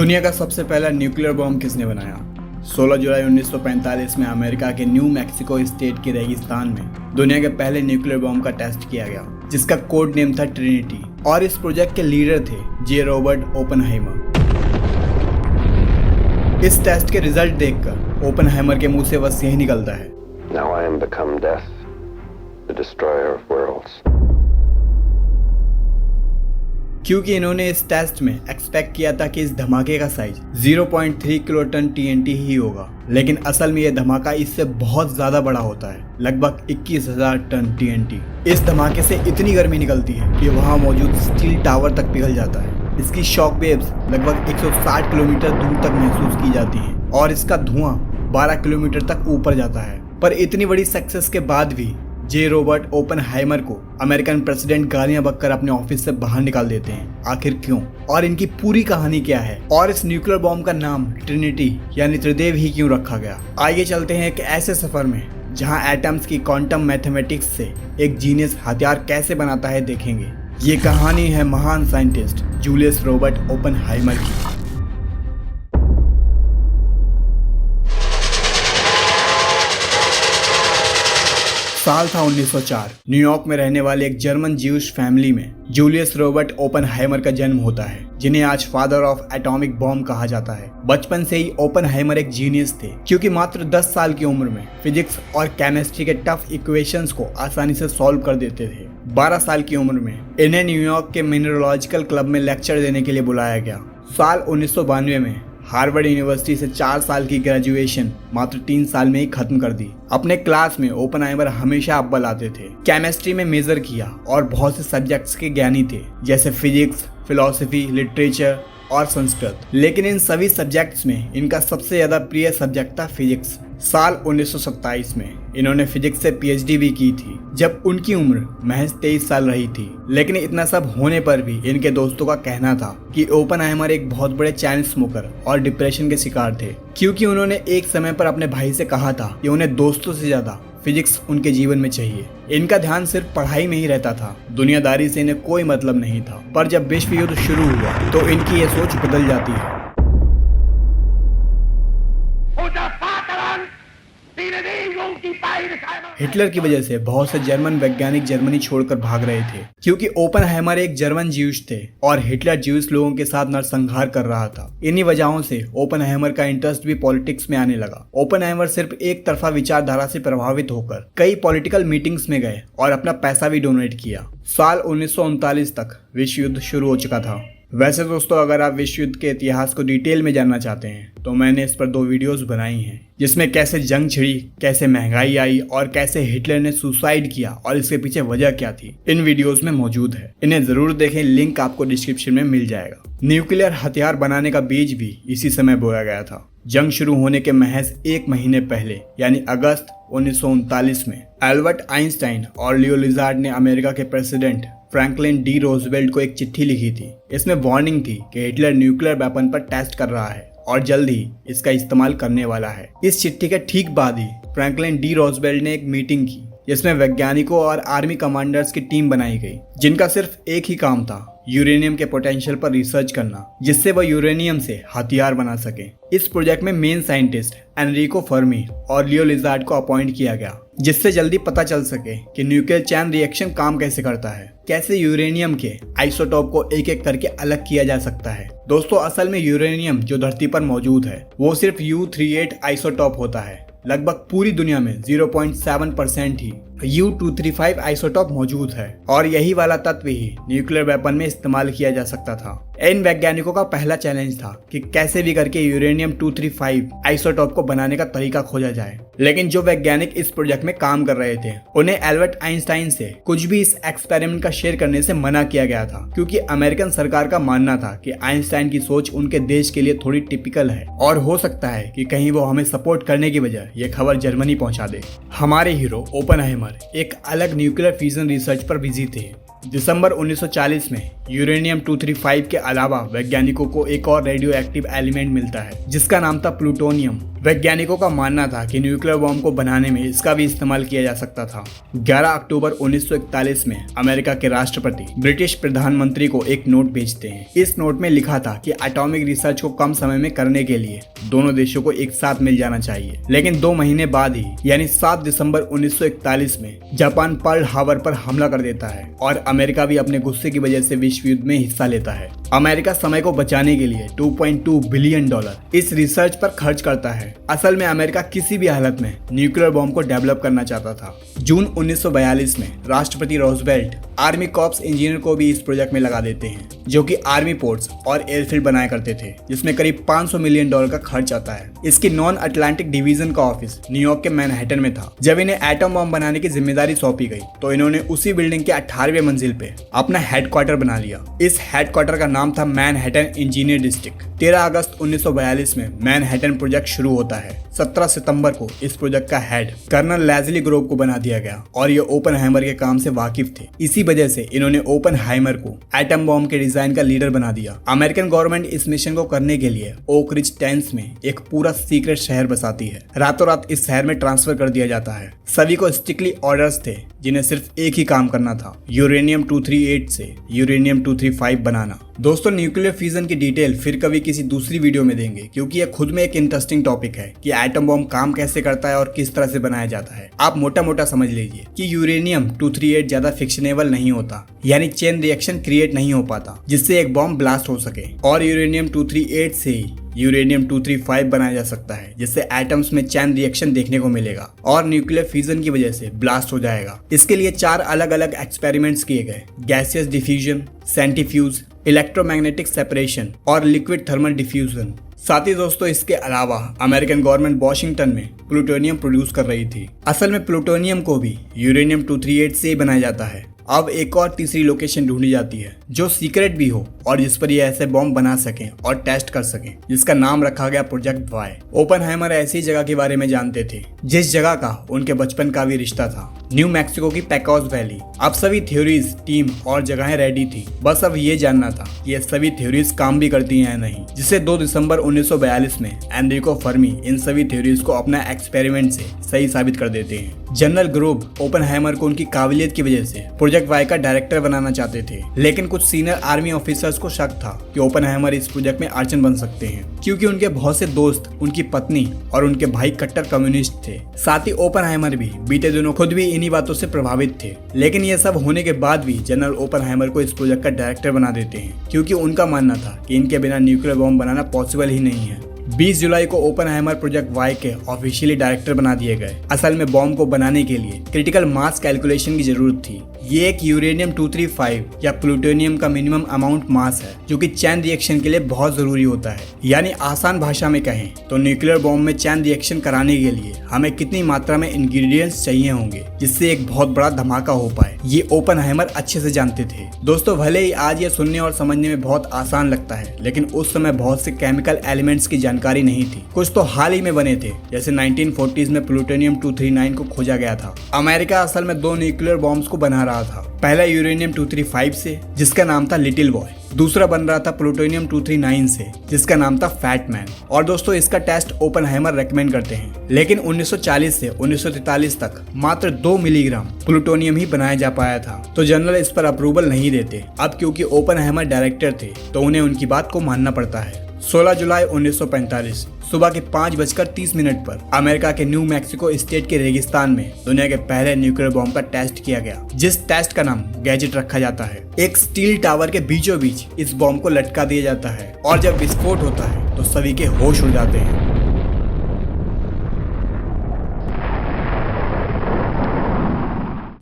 दुनिया का सबसे पहला न्यूक्लियर बॉम्ब किसने बनाया? 16 जुलाई 1945 में अमेरिका के न्यू मैक्सिको स्टेट के रेगिस्तान में दुनिया के पहले न्यूक्लियर बॉम्ब का टेस्ट किया गया, जिसका कोड नेम था ट्रिनिटी, और इस प्रोजेक्ट के लीडर थे जे रॉबर्ट ओपेनहाइमर। इस टेस्ट के रिजल्ट देखकर ओपेनहाइमर के मुंह से बस यही निकलता है, Now I am become death, the destroyer of worlds. क्योंकि इन्होंने इस टेस्ट में एक्सपेक्ट किया था कि इस धमाके का साइज 0.3 किलोटन TNT ही होगा, लेकिन असल में यह धमाका इससे बहुत ज्यादा बड़ा होता है, लगभग 21,000 टन TNT। इस धमाके से इतनी गर्मी निकलती है कि वहां मौजूद स्टील टावर तक पिघल जाता है। इसकी शॉक वेव्स लगभग 160 किलोमीटर दूर तक महसूस की जाती हैं और इसका धुआं 12 किलोमीटर तक ऊपर जाता है। पर इतनी बड़ी सक्सेस के बाद भी जे रॉबर्ट ओपेनहाइमर को अमेरिकन प्रेसिडेंट गालियां बककर अपने ऑफिस से बाहर निकाल देते हैं। आखिर क्यों और इनकी पूरी कहानी क्या है, और इस न्यूक्लियर बॉम्ब का नाम ट्रिनिटी यानी त्रिदेव ही क्यों रखा गया? आइए चलते हैं एक ऐसे सफर में जहां एटम्स की क्वांटम मैथमेटिक्स से एक जीनियस हथियार कैसे बनाता है देखेंगे। ये कहानी है महान साइंटिस्ट जूलियस रॉबर्ट ओपेनहाइमर की। साल था 1904। न्यूयॉर्क में रहने वाले एक जर्मन ज्यूश फैमिली में जूलियस रॉबर्ट ओपेनहाइमर का जन्म होता है, जिन्हें आज फादर ऑफ एटॉमिक बॉम्ब कहा जाता है। बचपन से ही ओपेनहाइमर एक जीनियस थे, क्योंकि मात्र 10 साल की उम्र में फिजिक्स और केमिस्ट्री के टफ इक्वेशंस को आसानी से सॉल्व कर देते थे। 12 साल की उम्र में इन्हें न्यूयॉर्क के मिनरोलॉजिकल क्लब में लेक्चर देने के लिए बुलाया गया। साल 1992 में हार्वर्ड यूनिवर्सिटी से 4 साल की ग्रेजुएशन मात्र 3 साल में ही खत्म कर दी। अपने क्लास में ओपेनहाइमर हमेशा अव्वल आते थे। केमिस्ट्री में मेजर किया और बहुत से सब्जेक्ट्स के ज्ञानी थे, जैसे फिजिक्स, फिलॉसफी, लिटरेचर और संस्कृत। लेकिन इन सभी सब्जेक्ट्स में इनका सबसे ज्यादा प्रिय सब्जेक्ट था फिजिक्स। साल 1927 में इन्होंने फिजिक्स से PhD भी की थी, जब उनकी उम्र महज 23 साल रही थी। लेकिन इतना सब होने पर भी इनके दोस्तों का कहना था कि ओपेनहाइमर एक बहुत बड़े चैन स्मोकर और डिप्रेशन के शिकार थे, क्योंकि उन्होंने एक समय पर अपने भाई से कहा था कि उन्हें दोस्तों से ज्यादा फिजिक्स उनके जीवन में चाहिए। इनका ध्यान सिर्फ पढ़ाई में ही रहता था, दुनियादारी से इन्हें कोई मतलब नहीं था। पर जब विश्व युद्ध शुरू हुआ तो इनकी ये सोच बदल जाती है। हिटलर की वजह से बहुत से जर्मन वैज्ञानिक जर्मनी छोड़कर भाग रहे थे, क्योंकि ओपेनहाइमर एक जर्मन ज्यूश थे और हिटलर ज्यूश लोगों के साथ नरसंहार कर रहा था। इन्हीं वजहों से ओपेनहाइमर का इंटरेस्ट भी पॉलिटिक्स में आने लगा। ओपेनहाइमर सिर्फ एक तरफा विचारधारा से प्रभावित होकर कई पॉलिटिकल मीटिंग्स में गए और अपना पैसा भी डोनेट किया। साल 1939 तक विश्व युद्ध शुरू हो चुका था। वैसे दोस्तों, अगर आप विश्व युद्ध के इतिहास को डिटेल में जानना चाहते हैं तो मैंने इस पर 2 वीडियोस बनाई हैं, जिसमें कैसे जंग छिड़ी, कैसे महंगाई आई और कैसे हिटलर ने सुसाइड किया और इसके पीछे वजह क्या थी। इन वीडियोस में मौजूद है, इन्हें जरूर देखें, लिंक आपको डिस्क्रिप्शन में मिल जाएगा। न्यूक्लियर हथियार बनाने का बीज भी इसी समय बोया गया था। जंग शुरू होने के महज 1 महीने पहले यानी अगस्त 1939 में एल्बर्ट आइंस्टाइन और लियो लिजार्ड ने अमेरिका के प्रेसिडेंट फ्रैंकलिन डी रोजवेल्ट को एक चिट्ठी लिखी थी। इसमें वार्निंग थी कि हिटलर न्यूक्लियर वेपन पर टेस्ट कर रहा है और जल्द ही इसका इस्तेमाल करने वाला है। इस चिट्ठी के ठीक बाद ही फ्रैंकलिन डी रोजवेल्ट ने एक मीटिंग की, जिसमें वैज्ञानिकों और आर्मी कमांडर्स की टीम बनाई गई, जिनका सिर्फ एक ही काम था, यूरेनियम के पोटेंशियल पर रिसर्च करना, जिससे वह यूरेनियम से हथियार बना सके। इस प्रोजेक्ट में मेन साइंटिस्ट एनरिको फर्मी और लियो लिजार्ड को अपॉइंट किया गया, जिससे जल्दी पता चल सके कि न्यूक्लियर चैन रिएक्शन काम कैसे करता है, कैसे यूरेनियम के आइसोटोप को एक एक करके अलग किया जा सकता है। दोस्तों, असल में यूरेनियम जो धरती पर मौजूद है वो सिर्फ U-38 आइसोटोप होता है। लगभग पूरी दुनिया में 0.7% ही U-235 आइसोटोप मौजूद है, और यही वाला तत्व ही न्यूक्लियर वेपन में इस्तेमाल किया जा सकता था। इन वैज्ञानिकों का पहला चैलेंज था कि कैसे भी करके यूरेनियम 235 आइसोटोप को बनाने का तरीका खोजा जाए। लेकिन जो वैज्ञानिक इस प्रोजेक्ट में काम कर रहे थे, उन्हें एल्बर्ट आइंस्टाइन से कुछ भी इस एक्सपेरिमेंट का शेयर करने से मना किया गया था, क्योंकि अमेरिकन सरकार का मानना था कि आइंस्टाइन की सोच उनके देश के लिए थोड़ी टिपिकल है और हो सकता है कि कहीं वो हमें सपोर्ट करने की वजह ये खबर जर्मनी पहुंचा दे। हमारे हीरो ओपेनहाइमर एक अलग न्यूक्लियर फ्यूजन रिसर्च पर बिजी थे। दिसंबर 1940 में यूरेनियम 235 के अलावा वैज्ञानिकों को एक और रेडियो एक्टिव एलिमेंट मिलता है, जिसका नाम था प्लूटोनियम। वैज्ञानिकों का मानना था कि न्यूक्लियर बॉम्ब को बनाने में इसका भी इस्तेमाल किया जा सकता था। 11 अक्टूबर 1941 में अमेरिका के राष्ट्रपति ब्रिटिश प्रधानमंत्री को एक नोट भेजते हैं। इस नोट में लिखा था कि एटॉमिक रिसर्च को कम समय में करने के लिए दोनों देशों को एक साथ मिल जाना चाहिए। लेकिन 2 महीने बाद ही यानी 7 दिसंबर 1941 में जापान पर्ल हार्बर पर हमला कर देता है और अमेरिका भी अपने गुस्से की वजह से विश्व युद्ध में हिस्सा लेता है। अमेरिका समय को बचाने के लिए $2.2 बिलियन इस रिसर्च पर खर्च करता है। असल में अमेरिका किसी भी हालत में न्यूक्लियर बॉम्ब को डेवलप करना चाहता था। जून 1942 में राष्ट्रपति रूजवेल्ट आर्मी कॉर्प्स इंजीनियर को भी इस प्रोजेक्ट में लगा देते हैं, जो कि आर्मी पोर्ट्स और एयरफील्ड बनाया करते थे, जिसमें करीब $500 मिलियन का खर्च आता है। इसकी नॉन अटलांटिक डिवीजन का ऑफिस न्यूयॉर्क के मैनहट्टन में था। जब इन्हें एटम बॉम्ब बनाने की जिम्मेदारी सौंपी गई तो इन्होंने उसी बिल्डिंग के 18वें मंजिल पे अपना हेडक्वार्टर बना लिया। इस हेडक्वार्टर का नाम था मैनहट्टन इंजीनियर डिस्ट्रिक्ट। 13 अगस्त 1942 में मैनहट्टन प्रोजेक्ट शुरू होता है। 17 सितंबर को इस प्रोजेक्ट का हेड कर्नल लेज़ली ग्रोव को बना दिया गया और ये ओपनहाइमर के काम से वाकिफ थे। इसी वजह से इन्होंने ओपनहाइमर को एटम बॉम्ब के डिजाइन का लीडर बना दिया। अमेरिकन गवर्नमेंट इस मिशन को करने के लिए ओक रिज टेंस में एक पूरा सीक्रेट शहर बसाती है। रातों रात इस शहर में ट्रांसफर कर दिया जाता है। सभी को स्ट्रिक्टली ऑर्डर्स थे, जिन्हें सिर्फ एक ही काम करना था, यूरेनियम 238 से यूरेनियम 235 बनाना। दोस्तों, न्यूक्लियर फ्यूजन की डिटेल फिर कभी किसी दूसरी वीडियो में देंगे, क्योंकि यह खुद में एक इंटरेस्टिंग टॉपिक है कि एटम बॉम्ब काम कैसे करता है और किस तरह से बनाया जाता है। आप मोटा मोटा समझ लीजिए कि यूरेनियम 238 ज्यादा फिक्शनेबल नहीं होता, यानी चेन रिएक्शन क्रिएट नहीं हो पाता जिससे एक बॉम्ब ब्लास्ट हो सके, और यूरेनियम 238 से ही यूरेनियम 235 बनाया जा सकता है, जिससे एटम्स में चैन रिएक्शन देखने को मिलेगा और न्यूक्लियर फ्यूजन की वजह से ब्लास्ट हो जाएगा। इसके लिए 4 अलग अलग एक्सपेरिमेंट्स किए गए: gaseous diffusion, centrifuge, electromagnetic separation और लिक्विड थर्मल डिफ्यूजन। साथ ही दोस्तों, इसके अलावा अमेरिकन गवर्नमेंट वॉशिंगटन में प्लूटोनियम प्रोड्यूस कर रही थी। असल में प्लूटोनियम को भी यूरेनियम 238 से ही बनाया जाता है। अब एक और तीसरी लोकेशन ढूंढी जाती है जो सीक्रेट भी हो और जिस पर ये ऐसे बॉम्ब बना सकें और टेस्ट कर सकें, जिसका नाम रखा गया प्रोजेक्ट वाई। ओपनहाइमर ऐसी जगह के बारे में जानते थे जिस जगह का उनके बचपन का भी रिश्ता था, न्यू मैक्सिको की पैकोस वैली। अब सभी थ्योरीज, टीम और जगहें रेडी थी, बस अब ये जानना था कि ये सभी थ्योरीज काम भी करती हैं या नहीं। जिसे 2 दिसंबर 1942 में एनरिको फर्मी इन सभी थ्योरीज को अपना एक्सपेरिमेंट से सही साबित कर देते हैं। जनरल ग्रोव ओपनहाइमर को उनकी काबिलियत की वजह से प्रोजेक्ट वाई का डायरेक्टर बनाना चाहते थे, लेकिन कुछ सीनियर आर्मी ऑफिसर्स को शक था कि ओपनहाइमर इस प्रोजेक्ट में अड़चन बन सकते हैं, क्योंकि उनके बहुत से दोस्त, उनकी पत्नी और उनके भाई कट्टर कम्युनिस्ट थे। साथ ही ओपनहाइमर भी बीते दिनों खुद भी इन्हीं बातों से प्रभावित थे। लेकिन ये सब होने के बाद भी जनरल ओपनहाइमर को इस प्रोजेक्ट का डायरेक्टर बना देते हैं, क्योंकि उनका मानना था कि इनके बिना न्यूक्लियर बॉम्ब बनाना पॉसिबल ही नहीं है। 20 जुलाई को ओपनहाइमर प्रोजेक्ट वाई के ऑफिशियली डायरेक्टर बना दिए गए। असल में बॉम्ब को बनाने के लिए क्रिटिकल मास कैलकुलेशन की जरूरत थी। ये एक यूरेनियम 235 या प्लूटोनियम का मिनिमम अमाउंट मास है, जो कि चैन रिएक्शन के लिए बहुत जरूरी होता है। यानी आसान भाषा में कहें तो न्यूक्लियर बॉम्ब में चैन रिएक्शन कराने के लिए हमें कितनी मात्रा में इंग्रेडिएंट्स चाहिए होंगे जिससे एक बहुत बड़ा धमाका हो पाए, ये ओपनहाइमर अच्छे से जानते थे। दोस्तों, भले ही आज ये सुनने और समझने में बहुत आसान लगता है, लेकिन उस समय बहुत से केमिकल एलिमेंट्स की जानकारी नहीं थी। कुछ तो हाल ही में बने थे, जैसे 1940s में प्लूटोनियम 239 को खोजा गया था। अमेरिका असल में 2 न्यूक्लियर बॉम्ब्स को बना रहा था। पहला यूरेनियम 235 से, जिसका नाम था लिटिल बॉय। दूसरा बन रहा था प्लूटोनियम 239 से, जिसका नाम था फैट मैन। और दोस्तों, इसका टेस्ट ओपनहाइमर रेकमेंड करते हैं। लेकिन 1940 से 1943 तक मात्र 2 मिलीग्राम प्लूटोनियम ही बनाया जा पाया था, तो जनरल इस पर अप्रूवल नहीं देते। अब क्योंकि ओपनहाइमर डायरेक्टर थे तो उन्हें उनकी बात को मानना पड़ता है। 16 जुलाई 1945 सुबह के 5:30 पर अमेरिका के न्यू मैक्सिको स्टेट के रेगिस्तान में दुनिया के पहले न्यूक्लियर बॉम्ब का टेस्ट किया गया, जिस टेस्ट का नाम गैजेट रखा जाता है। एक स्टील टावर के बीचों बीच इस बॉम्ब को लटका दिया जाता है और जब विस्फोट होता है तो सभी के होश उड़ जाते हैं।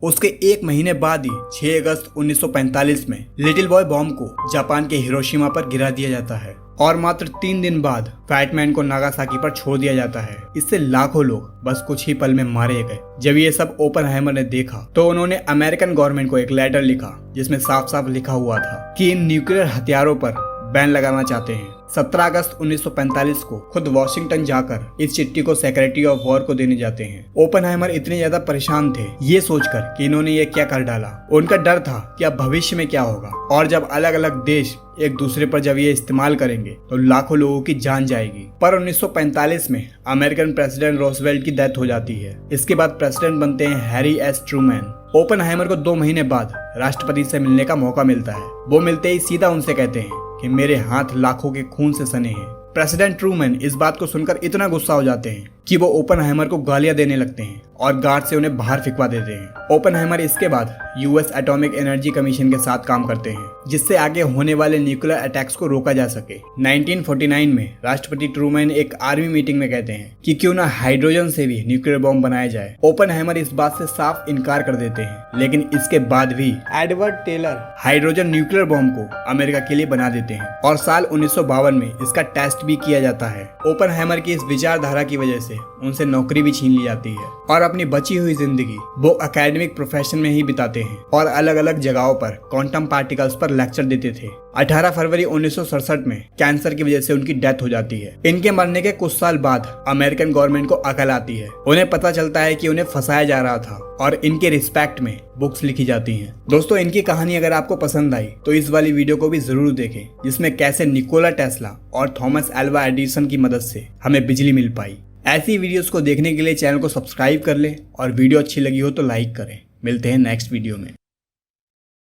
उसके 1 महीने बाद ही 6 अगस्त 1945 में लिटिल बॉय बॉम्ब को जापान के हिरोशिमा पर गिरा दिया जाता है और मात्र 3 दिन बाद फैटमैन को नागासाकी पर छोड़ दिया जाता है। इससे लाखों लोग बस कुछ ही पल में मारे गए। जब ये सब ओपनहाइमर ने देखा तो उन्होंने अमेरिकन गवर्नमेंट को एक लेटर लिखा, जिसमें साफ साफ लिखा हुआ था कि इन न्यूक्लियर हथियारों पर बैन लगाना चाहते हैं। 17 अगस्त 1945 को खुद वॉशिंगटन जाकर इस चिट्ठी को सेक्रेटरी ऑफ वॉर को देने जाते हैं। ओपेनहाइमर इतने ज्यादा परेशान थे ये सोचकर कि इन्होंने ये क्या कर डाला। उनका डर था कि अब भविष्य में क्या होगा, और जब अलग अलग देश एक दूसरे पर जब ये इस्तेमाल करेंगे तो लाखों लोगों की जान जाएगी। पर 1945 में अमेरिकन प्रेसिडेंट रोजवेल्ट की डेथ हो जाती है। इसके बाद प्रेसिडेंट बनते हैं हैरी एस ट्रूमैन। ओपेनहाइमर को 2 महीने बाद राष्ट्रपति से मिलने का मौका मिलता है। वो मिलते ही सीधा उनसे कहते हैं कि मेरे हाथ लाखों के खून से सने हैं। प्रेसिडेंट ट्रूमैन इस बात को सुनकर इतना गुस्सा हो जाते हैं कि वो ओपेनहाइमर को गालियां देने लगते हैं और गार्ड से उन्हें बाहर फिकवा देते हैं। ओपेनहाइमर इसके बाद यूएस एटॉमिक एनर्जी कमीशन के साथ काम करते हैं जिससे आगे होने वाले न्यूक्लियर अटैक्स को रोका जा सके। 1949 में राष्ट्रपति ट्रूमैन एक आर्मी मीटिंग में कहते हैं कि क्यों ना हाइड्रोजन से भी न्यूक्लियर बॉम्ब बनाया जाए। ओपेनहाइमर इस बात से साफ इनकार कर देते हैं, लेकिन इसके बाद भी Edward Teller hydrogen nuclear bomb को अमेरिका के लिए बना देते हैं और साल 1952 में इसका टेस्ट भी किया जाता है। ओपेनहाइमर की इस विचारधारा की वजह से उनसे नौकरी भी छीन ली जाती है और अपनी बची हुई जिंदगी वो एकेडमिक प्रोफेशन में ही बिताते हैं और अलग अलग जगहों पर क्वांटम पार्टिकल्स पर लेक्चर देते थे। 18 फरवरी 1967 में कैंसर की वजह से उनकी डेथ हो जाती है। इनके मरने के कुछ साल बाद अमेरिकन गवर्नमेंट को अकल आती है। उन्हें पता चलता है कि उन्हें फंसाया जा रहा था और इनके रिस्पेक्ट में बुक्स लिखी जाती हैं। दोस्तों, इनकी कहानी अगर आपको पसंद आई तो इस वाली वीडियो को भी जरूर देखें जिसमें कैसे निकोला टेस्ला और थॉमस एल्वा एडिसन की मदद से हमें बिजली मिल पाई। ऐसी वीडियोस को देखने के लिए चैनल को सब्सक्राइब कर लें और वीडियो अच्छी लगी हो तो लाइक करें। मिलते हैं नेक्स्ट वीडियो में।